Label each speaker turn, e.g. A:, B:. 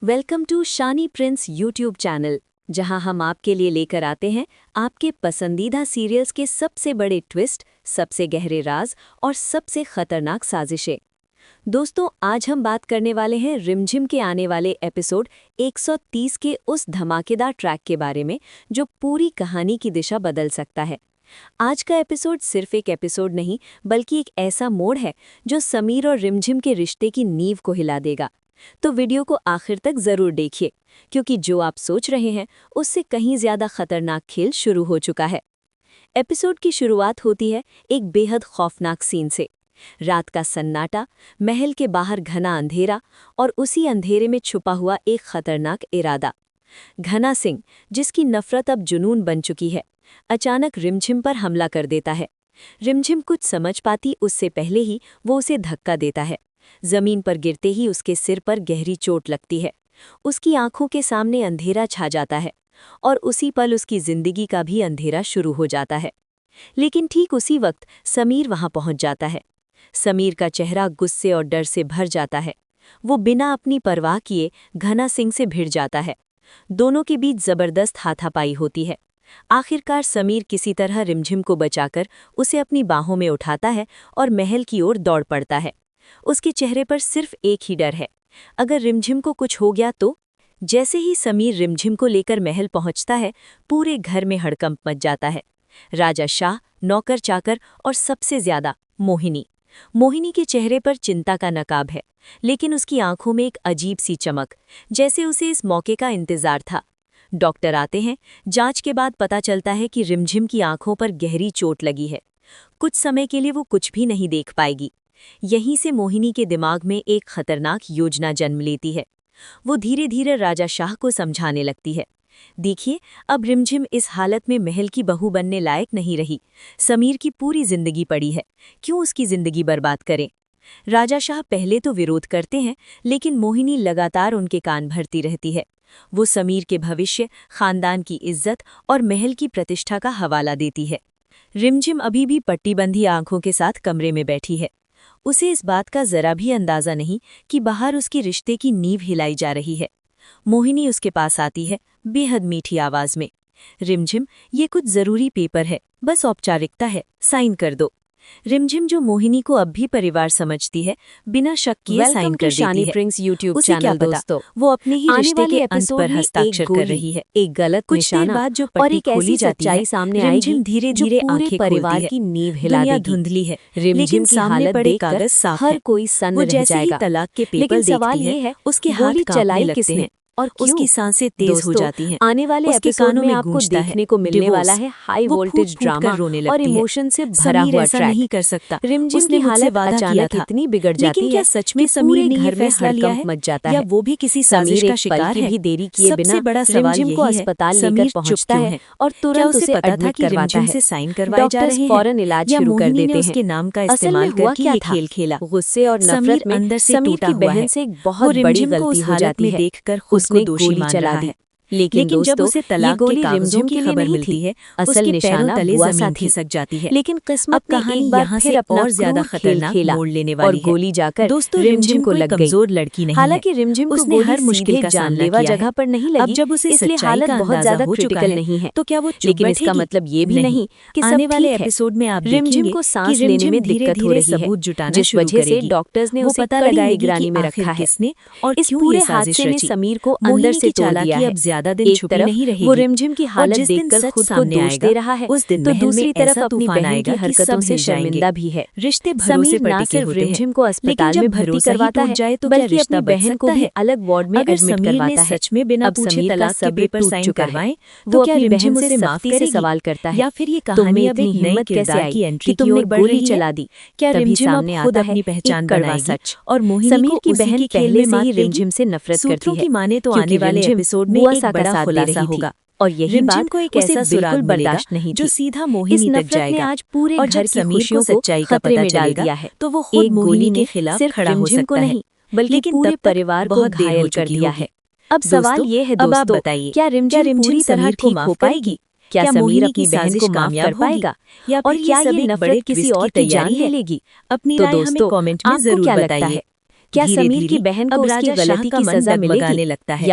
A: Welcome to Shani Prince YouTube channel, जहां हम आपके लिए लेकर आते हैं आपके पसंदीदा सीरियल्स के सबसे बड़े ट्विस्ट, सबसे गहरे राज और सबसे खतरनाक साजिशें। दोस्तों, आज हम बात करने वाले हैं रिमझिम के आने वाले एपिसोड 130 के उस धमाकेदार ट्रैक के बारे में जो पूरी कहानी की दिशा बदल सकता है। आज का एपिसोड सिर्फ एक एपिसोड नहीं, बल्कि एक ऐसा मोड़ है जो समीर और रिमझिम के रिश्ते की नींव को हिला देगा। तो वीडियो को आखिर तक जरूर देखिए, क्योंकि जो आप सोच रहे हैं उससे कहीं ज्यादा खतरनाक खेल शुरू हो चुका है। एपिसोड की शुरुआत होती है एक बेहद खौफनाक सीन से। रात का सन्नाटा, महल के बाहर घना अंधेरा और उसी अंधेरे में छुपा हुआ एक खतरनाक इरादा। घना सिंह, जिसकी नफरत अब जुनून बन चुकी है, अचानक रिमझिम पर हमला कर देता है। रिमझिम कुछ समझ पाती उससे पहले ही वो उसे धक्का देता है। जमीन पर गिरते ही उसके सिर पर गहरी चोट लगती है। उसकी आंखों के सामने अंधेरा छा जाता है और उसी पल उसकी जिंदगी का भी अंधेरा शुरू हो जाता है। लेकिन ठीक उसी वक्त समीर वहां पहुंच जाता है। समीर का चेहरा गुस्से और डर से भर जाता है। वो बिना अपनी परवाह किए घना सिंह से भिड़ जाता है। दोनों के बीच जबरदस्त हाथापाई होती है। आखिरकार समीर किसी तरह रिमझिम को बचाकर उसे अपनी बाहों में उठाता है और महल की ओर दौड़ पड़ता है। उसके चेहरे पर सिर्फ एक ही डर है, अगर रिमझिम को कुछ हो गया तो। जैसे ही समीर रिमझिम को लेकर महल पहुंचता है, पूरे घर में हड़कंप मच जाता है। राजा शाह, नौकर चाकर और सबसे ज्यादा मोहिनी के चेहरे पर चिंता का नकाब है, लेकिन उसकी आंखों में एक अजीब सी चमक, जैसे उसे इस मौके का इंतजार था। डॉक्टर आते हैं। जांच के बाद पता चलता है कि रिमझिम की आंखों पर गहरी चोट लगी है। कुछ समय के लिए वो कुछ भी नहीं देख पाएगी। यहीं से मोहिनी के दिमाग में एक खतरनाक योजना जन्म लेती है। वो धीरे धीरे राजा शाह को समझाने लगती है, देखिए, अब रिमझिम इस हालत में महल की बहू बनने लायक नहीं रही। समीर की पूरी जिंदगी पड़ी है, क्यों उसकी जिंदगी बर्बाद करें। राजा शाह पहले तो विरोध करते हैं, लेकिन मोहिनी लगातार उनके कान भरती रहती है। वो समीर के भविष्य, खानदान की इज्जत और महल की प्रतिष्ठा का हवाला देती है। रिमझिम अभी भी पट्टीबंधी आंखों के साथ कमरे में बैठी है। उसे इस बात का जरा भी अंदाजा नहीं कि बाहर उसके रिश्ते की नींव हिलाई जा रही है। मोहिनी उसके पास आती है, बेहद मीठी आवाज में, रिमझिम, ये कुछ जरूरी पेपर है, बस औपचारिकता है, साइन कर दो। रिमझिम, जो मोहिनी को अब भी परिवार समझती है, बिना शक किए साइन कर देती है।
B: प्रिंस यूट्यूब
A: उसे क्या
B: चैनल
A: पता, वो अपने ही रिश्ते के अंत पर हस्ताक्षर कर रही है।
B: एक गलत
A: कुछ देर
B: निशाना
A: बाद जो
B: और
A: पट्टी
B: एक
A: खोली
B: ऐसी
A: जाती है,
B: सच्चाई सामने
A: रिमझिम
B: आएगी
A: धीरे
B: जो
A: धीरे
B: पूरे
A: आंखें
B: परिवार
A: खोलती है।
B: की नींव हिला
A: दुनिया
B: देगी।
A: धुंधली है,
B: रिमझिम
A: लेकिन
B: की
A: सामने
B: हालत
A: पड़े
B: देखकर
A: कागज साफ
B: हर
A: है।
B: कोई सन्न
A: वो
B: रह
A: जैसे ही
B: जाएगा।
A: तलाक के
B: लेकिन
A: पेपर
B: सवाल
A: देखती
B: ये
A: है,
B: है,
A: उसके हाथ
B: गोली
A: कांपने
B: चलाई
A: लगते
B: किसने
A: हैं
B: और क्यों?
A: उसकी सांसें तेज हो
B: दोस्तों,
A: जाती हैं।
B: आने वाले
A: उसके
B: एपिसोड
A: कानों
B: में
A: में
B: आपको
A: गूंजता है,
B: देखने को मिलने वाला
A: डिवोर्स।
B: है हाई
A: वो
B: वोल्टेज
A: फूट-फूट कर
B: ड्रामा
A: रोने
B: और
A: लगती है।
B: इमोशन से भरा
A: समीर
B: हुआ
A: ऐसा
B: ट्रैक।
A: नहीं कर सकता।
B: रिमझिम
A: उसने
B: की
A: मुझसे
B: हालत
A: वादा किया
B: अचानक
A: था।
B: इतनी बिगड़
A: लेकिन
B: जाती
A: क्या
B: है
A: सच में
B: कि
A: समीर
B: पूरे
A: ने ये
B: घर में
A: फैसला लिया है,
B: हड़कंप मच जाता
A: या
B: है।
A: वो भी किसी
B: समीर
A: साजिश का
B: एक पल
A: शिकार
B: की
A: है?
B: भी देरी किए बिना
A: सबसे बड़ा सवाल
B: रिमझिम को
A: यही है,
B: अस्पताल लेकर
A: समीर चुप
B: पहुंचता
A: क्यों
B: है
A: है?
B: और
A: क्या
B: तुरंत
A: उसे
B: उसे
A: पता था
B: एडमिट
A: कि
B: करवाता
A: रिमझिम
B: है।
A: से साइन करवाए जा
B: डॉक्टर्स
A: रहे हैं,
B: फौरन इलाज
A: या
B: शुरू कर
A: मोहिनी ने
B: देते हैं।
A: उसके नाम का
B: असल में
A: इस्तेमाल
B: हुआ
A: करके
B: क्या
A: ये
B: था?
A: खेल खेला?
B: गुस्से और
A: समीर
B: नफरत में
A: अंदर से
B: समीर
A: टूटा
B: की
A: हुआ
B: बहन
A: है।
B: से एक
A: वो
B: बहुत बड़ी
A: रिमझिम को
B: गलती
A: उस
B: हो
A: हालत
B: जाती
A: में
B: है।
A: देखकर खुद को
B: उसने
A: दोषी
B: गोली
A: मान
B: चला
A: रहा
B: दी।
A: है।
B: लेकिन
A: जब
B: दोस्तों,
A: उसे
B: ये
A: तलाक के
B: गोली
A: कागजों
B: रिमझिम
A: की
B: के लिए
A: खबर
B: नहीं
A: मिलती
B: थी।
A: है,
B: असल
A: उसके पैरों
B: निशाना
A: तले
B: बुआ
A: जमीन
B: सा थी।
A: खिसक जाती है।
B: लेकिन
A: अब
B: किस्मत ने
A: कहानी
B: एक बार
A: यहाँ
B: फिर
A: से
B: अपना
A: और ज्यादा
B: क्रूर खेल
A: खतरनाक
B: खेला
A: मोड़ लेने
B: और
A: वाली है।
B: गोली जाकर
A: दोस्तों,
B: रिमझिम को
A: कोई
B: लग गई।
A: कमजोर लड़की नहीं है।
B: हालांकि रिमझिम को
A: उसने
B: गोली
A: हर मुश्किल
B: सीधे
A: का सामना
B: जानलेवा
A: किया है।
B: जगह पर नहीं
A: अब
B: लगी,
A: जब उसे
B: इसलिए
A: सच्चाई
B: हालत
A: का
B: बहुत
A: अंदाजा
B: ज्यादा
A: हो चुका
B: क्रिटिकल
A: है,
B: नहीं है।
A: तो क्या वो चुप
B: लेकिन इसका
A: बैठेगी?
B: मतलब ये भी नहीं कि
A: आने
B: सब
A: वाले
B: ठीक है।
A: एपिसोड में आप
B: रिमझिम
A: देखेंगे
B: को
A: कि
B: सांस लेने
A: रिमझिम
B: में दिक्कत हो
A: धीरे-धीरे
B: रही है,
A: सबूत जुटाना
B: जिस
A: शुरू
B: वजह से
A: करेगी।
B: डॉक्टर्स ने
A: वो
B: उसे
A: पता
B: कड़ी
A: लगाएगी
B: निगरानी
A: कि
B: में
A: आखिर
B: रखा है।
A: किसने और
B: इस
A: क्यों
B: पूरे
A: ये साजिश
B: हादसे ने
A: रची।
B: समीर को अंदर
A: मोहिनी
B: से
A: की
B: तोड़ दिया
A: चालाकी
B: है।
A: अब ज्यादा दिन
B: एक
A: छुपी
B: तरफ
A: नहीं
B: वो
A: रहेगी
B: रिमझिम की
A: और
B: हालत
A: जिस दिन
B: देखकर
A: सच
B: खुद को
A: सामने
B: दोष
A: आएगा,
B: दे रहा है,
A: उस दिन
B: तो
A: महल में
B: दूसरी
A: ऐसा
B: तरफ अपनी
A: तूफान
B: बहन की
A: आएगा कि
B: हरकतों
A: सब
B: से
A: हिल जाएंगे।
B: शर्मिंदा भी है।
A: रिश्ते भरोसे
B: समीर
A: पर
B: ना
A: टिके
B: सिर्फ
A: होते हैं,
B: रिमझिम को
A: लेकिन
B: अस्पताल
A: जब
B: में भर्ती
A: भरोसा ही
B: करवाता
A: टूट
B: है,
A: जाए तो क्या
B: बल्कि
A: रिश्ता
B: अपनी
A: बच
B: बहन को
A: सकता
B: भी
A: है?
B: अलग वार्ड में
A: अगर
B: एडमिट
A: समीर ने
B: करवाता है।
A: सच में बिना
B: अब
A: पूछे
B: समीर का
A: तलाक के
B: सब्र
A: पेपर
B: टूट
A: साइन
B: चुका है।
A: करवाएं,
B: वो
A: तो क्या
B: अपनी
A: रिमझिम
B: बहन
A: उसे
B: से
A: माफ
B: सख्ती से
A: करेगी?
B: सवाल करता है,
A: या फिर ये
B: तुमने
A: कहानी अब
B: इतनी
A: एक नए
B: हिम्मत कैसे
A: किरदार
B: आई
A: की
B: कि
A: एंट्री की
B: तुमने
A: ओर बढ़
B: गोली
A: रही है?
B: चला दी?
A: क्या
B: तभी
A: रिमझिम अब
B: सामने
A: खुद
B: आता है
A: अपनी
B: एक
A: पहचान
B: कड़वा
A: बनाएगी
B: सच।
A: और मोहिनी
B: समीर
A: को
B: की
A: उसी
B: बहन
A: के खेल
B: पहले
A: में
B: से ही
A: मात देगी?
B: रिमझिम से नफरत करती
A: सूत्रों
B: है,
A: की माने तो
B: क्योंकि
A: आने वाले
B: रिमझिम
A: एपिसोड में
B: बुआ
A: एक
B: सा का
A: बड़ा
B: साथ दे
A: खुलासा
B: रही थी
A: होगा।
B: और यही
A: रिमझिम
B: बात
A: को एक
B: उसे
A: ऐसा
B: बिल्कुल
A: सुराग मिलेगा
B: बर्दाश्त नहीं
A: जो
B: थी।
A: सीधा
B: इस
A: मोहिनी तक
B: नफरत ने
A: जाएगा।
B: आज पूरे
A: और
B: घर
A: जब
B: की
A: समीर
B: खुशियों
A: को
B: को
A: सच्चाई का
B: खतरे
A: पता
B: में डाल
A: चलेगा,
B: दिया है।
A: तो वो खुद
B: एक
A: मोहिनी
B: गोली
A: के
B: ने
A: खिलाफ
B: सिर्फ
A: खड़ा हो
B: रिमझिम को
A: सकता है।
B: नहीं, बल्कि
A: लेकिन
B: पूरे
A: तब तक
B: परिवार को
A: बहुत देर हो
B: घायल कर
A: चुकी
B: दिया
A: होगी।
B: है। अब सवाल
A: दोस्तों,
B: ये है
A: अब आप
B: दोस्तों,
A: बताइए,
B: क्या रिमझिम पूरी तरह
A: समीर को
B: ठीक हो
A: माफ
B: पाएगी?
A: करेगी?
B: क्या
A: क्या
B: समीर
A: मोहिनी
B: अपनी
A: की
B: बहन
A: साजिश
B: को माफ
A: कामयाब
B: कर
A: होगी?
B: पाएगा?
A: या
B: और
A: फिर
B: क्या
A: ये सब
B: ये
A: एक
B: नफरत
A: बड़े
B: किसी
A: ट्विस्ट
B: और
A: की
B: की जान
A: तैयारी
B: ले
A: है?
B: लेगी?
A: अपनी
B: तो
A: राय हमें
B: दोस्तों,
A: कमेंट में
B: आपको
A: जरूर
B: क्या लगता
A: बताइए।
B: है?
A: क्या
B: धीरे
A: समीर की
B: धीरे
A: बहन
B: अब
A: को
B: उसकी
A: राजा शाह
B: गलती
A: की
B: का मन
A: सजा
B: डगमगाने
A: मिलेगी
B: लगता है।